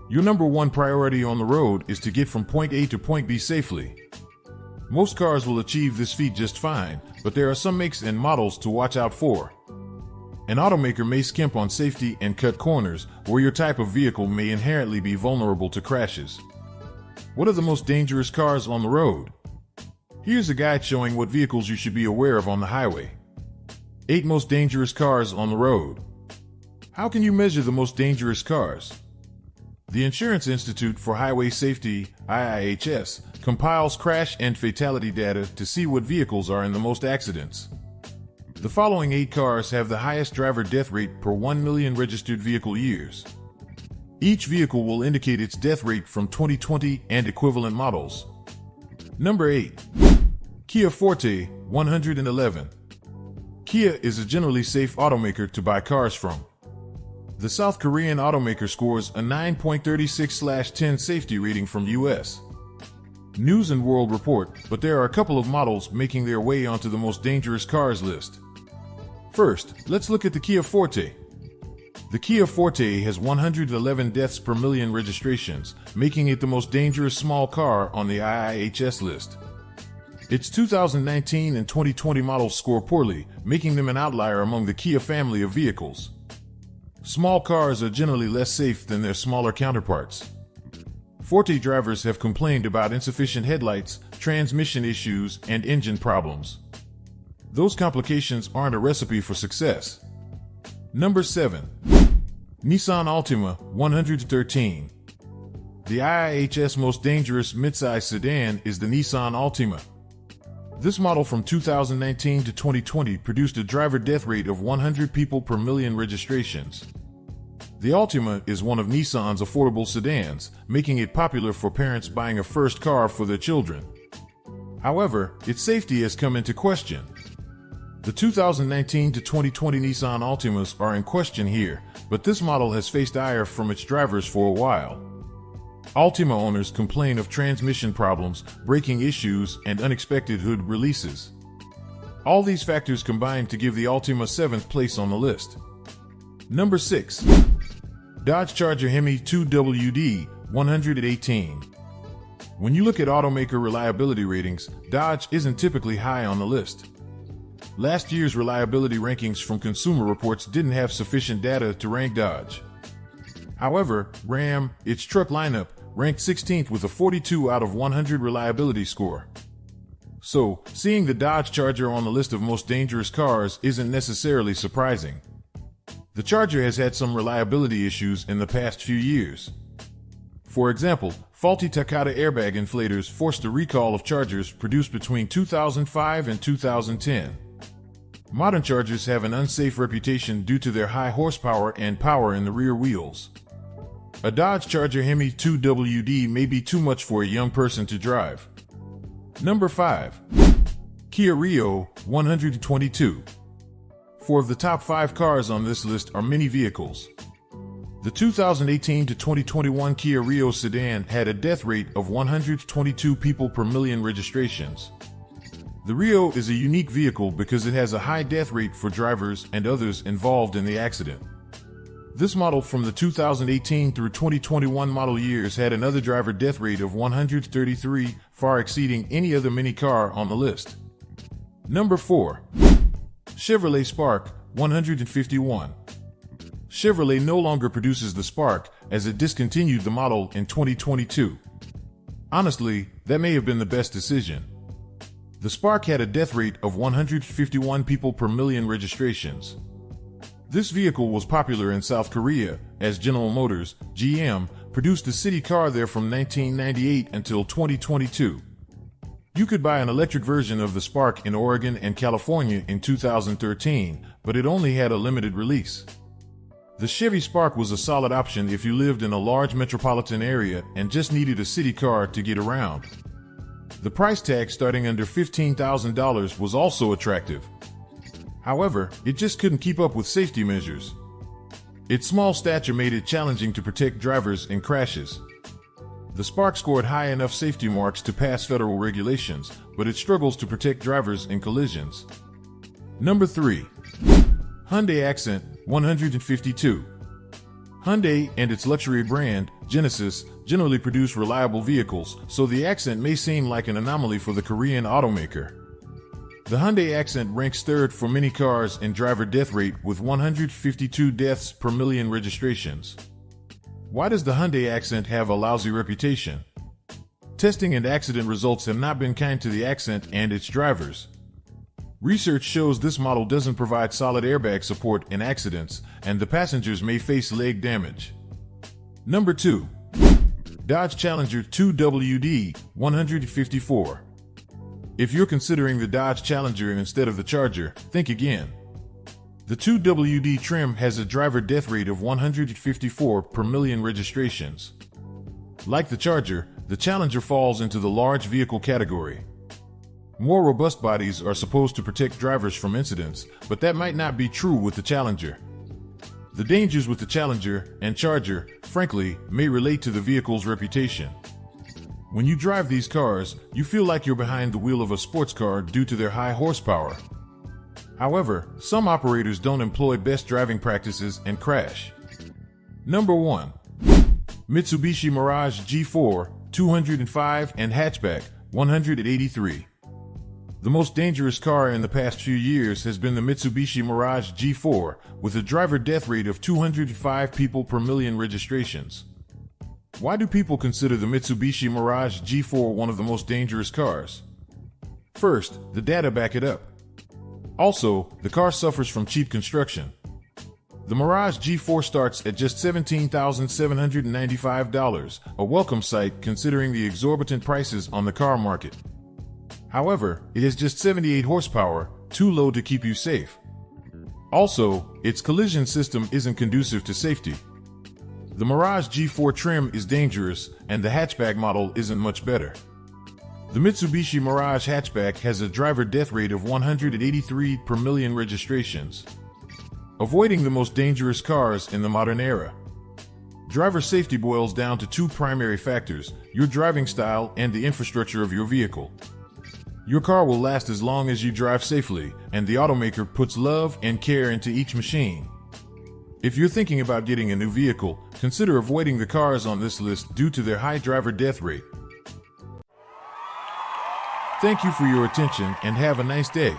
Your number one priority on the road is to get from point A to point B safely. Most cars will achieve this feat just fine, but there are some makes and models to watch out for. An automaker may skimp on safety and cut corners, or your type of vehicle may inherently be vulnerable to crashes. What are the most dangerous cars on the road? Here's a guide showing what vehicles you should be aware of on the highway. 8 most dangerous cars on the road. How can you measure the most dangerous cars? The Insurance Institute for Highway Safety, IIHS, compiles crash and fatality data to see what vehicles are in the most accidents. The following 8 cars have the highest driver death rate per 1 million registered vehicle years. Each vehicle will indicate its death rate from 2020 and equivalent models. Number 8. Kia Forte, 111. Kia is a generally safe automaker to buy cars from. The South Korean automaker scores a 9.36/10 safety rating from US News and World Report, but there are a couple of models making their way onto the most dangerous cars list. First, let's look at the Kia Forte. The Kia Forte has 111 deaths per million registrations, making it the most dangerous small car on the IIHS list. Its 2019 and 2020 models score poorly, making them an outlier among the Kia family of vehicles. Small cars are generally less safe than their smaller counterparts. Forte drivers have complained about insufficient headlights, transmission issues, and engine problems. Those complications aren't a recipe for success. Number 7. Nissan Altima, 113. The IIHS most dangerous midsize sedan is the Nissan Altima. This model from 2019 to 2020 produced a driver death rate of 100 people per million registrations. The Altima is one of Nissan's affordable sedans, making it popular for parents buying a first car for their children. However, its safety has come into question. The 2019 to 2020 Nissan Altimas are in question here, but this model has faced ire from its drivers for a while. Altima owners complain of transmission problems, braking issues, and unexpected hood releases. All these factors combine to give the Altima 7th place on the list. Number 6. Dodge Charger HEMI 2WD, 118. When you look at automaker reliability ratings, Dodge isn't typically high on the list. Last year's reliability rankings from Consumer Reports didn't have sufficient data to rank Dodge. However, Ram, its truck lineup, ranked 16th with a 42 out of 100 reliability score. So, seeing the Dodge Charger on the list of most dangerous cars isn't necessarily surprising. The Charger has had some reliability issues in the past few years. For example, faulty Takata airbag inflators forced a recall of Chargers produced between 2005 and 2010. Modern Chargers have an unsafe reputation due to their high horsepower and power in the rear wheels. A Dodge Charger HEMI 2WD may be too much for a young person to drive. Number 5. Kia Rio, 122. 4 of the top 5 cars on this list are mini vehicles. The 2018 to 2021 Kia Rio sedan had a death rate of 122 people per million registrations. The Rio is a unique vehicle because it has a high death rate for drivers and others involved in the accident. This model from the 2018 through 2021 model years had another driver death rate of 133, far exceeding any other mini car on the list. Number 4. Chevrolet Spark, 151. Chevrolet no longer produces the Spark, as it discontinued the model in 2022. Honestly, that may have been the best decision. The Spark had a death rate of 151 people per million registrations. This vehicle was popular in South Korea, as General Motors, GM, produced a city car there from 1998 until 2022. You could buy an electric version of the Spark in Oregon and California in 2013, but it only had a limited release. The Chevy Spark was a solid option if you lived in a large metropolitan area and just needed a city car to get around. The price tag starting under $15,000 was also attractive. However, it just couldn't keep up with safety measures. Its small stature made it challenging to protect drivers in crashes. The Spark scored high enough safety marks to pass federal regulations, but it struggles to protect drivers in collisions. Number 3. Hyundai Accent, 152. Hyundai and its luxury brand, Genesis, generally produce reliable vehicles, so the Accent may seem like an anomaly for the Korean automaker. The Hyundai Accent ranks third for many cars in driver death rate with 152 deaths per million registrations. Why does the Hyundai Accent have a lousy reputation? Testing and accident results have not been kind to the Accent and its drivers. Research shows this model doesn't provide solid airbag support in accidents, and the passengers may face leg damage. Number 2. Dodge Challenger 2WD 154. If you're considering the Dodge Challenger instead of the Charger, think again. The 2WD trim has a driver death rate of 154 per million registrations. Like the Charger, the Challenger falls into the large vehicle category. More robust bodies are supposed to protect drivers from incidents, but that might not be true with the Challenger. The dangers with the Challenger and Charger, frankly, may relate to the vehicle's reputation. When you drive these cars, you feel like you're behind the wheel of a sports car due to their high horsepower. However, some operators don't employ best driving practices and crash. Number 1. Mitsubishi Mirage G4 205 and hatchback 183. The most dangerous car in the past few years has been the Mitsubishi Mirage G4, with a driver death rate of 205 people per million registrations. Why do people consider the Mitsubishi Mirage G4 one of the most dangerous cars? First, the data back it up. Also, the car suffers from cheap construction. The Mirage G4 starts at just $17,795, a welcome sight considering the exorbitant prices on the car market. However, it has just 78 horsepower, too low to keep you safe. Also, its collision system isn't conducive to safety. The Mirage G4 trim is dangerous, and the hatchback model isn't much better. The Mitsubishi Mirage hatchback has a driver death rate of 183 per million registrations. Avoiding the most dangerous cars in the modern era. Driver safety boils down to two primary factors: your driving style and the infrastructure of your vehicle. Your car will last as long as you drive safely, and the automaker puts love and care into each machine. If you're thinking about getting a new vehicle, consider avoiding the cars on this list due to their high driver death rate. Thank you for your attention and have a nice day.